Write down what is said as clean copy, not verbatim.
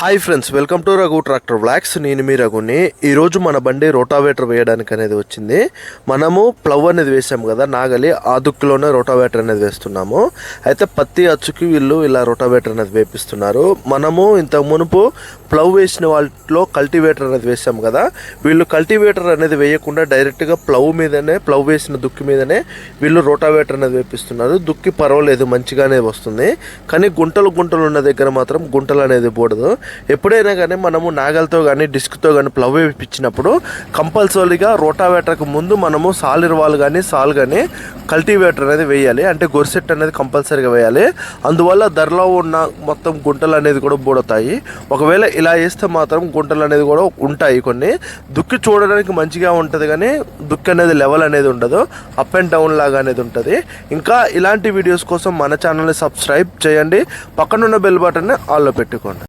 Hi friends, welcome to Raghu tractor blocks. నేను మీ రఘుని. ఈరోజు మన బండి రోటావేటర్ వేయడానికి అనేది వచ్చింది. మనము ప్లవ్ అనేది వేసాము కదా, నాగలి ఆ దుక్కులోనే రోటావేటర్ అనేది వేస్తున్నాము. అయితే పత్తి అచ్చుకి వీళ్ళు ఇలా రోటావేటర్ అనేది వేపిస్తున్నారు. మనము ఇంతకు మునుపు ప్లవ్ వేసిన వాటిలో కల్టివేటర్ అనేది వేసాము కదా, వీళ్ళు కల్టివేటర్ అనేది వేయకుండా డైరెక్ట్గా ప్లవ్ వేసిన దుక్కి మీదనే వీళ్ళు రోటావేటర్ అనేది వేపిస్తున్నారు. దుక్కి పర్వాలేదు, మంచిగానే వస్తుంది. కానీ గుంటలు ఉన్న దగ్గర మాత్రం గుంటలు అనేది పోడదు. ఎప్పుడైనా కానీ మనము నాగల్తో కానీ డిస్క్తో కానీ ప్లవ్ వేయించినప్పుడు కంపల్సరీగా రోటావేటర్కి ముందు మనము సాలిర్వాల్ కానీ కానీ కల్టివేటర్ అనేది వేయాలి. అంటే గొర్సెట్ అనేది కంపల్సరీగా వేయాలి. అందువల్ల ధరలో ఉన్న మొత్తం గుంటలు అనేది కూడా బూడతాయి. ఒకవేళ ఇలా వేస్తే మాత్రం గుంటలు అనేది కూడా ఉంటాయి. కొన్ని దుక్కి చూడడానికి మంచిగా ఉంటుంది, కానీ దుక్కి అనేది లెవెల్ అనేది ఉండదు, అప్ అండ్ డౌన్ లాగా అనేది ఉంటుంది. ఇంకా ఇలాంటి వీడియోస్ కోసం మన ఛానల్ని సబ్స్క్రైబ్ చేయండి, పక్కనున్న బెల్ బటన్ని ఆల్లో పెట్టుకోండి.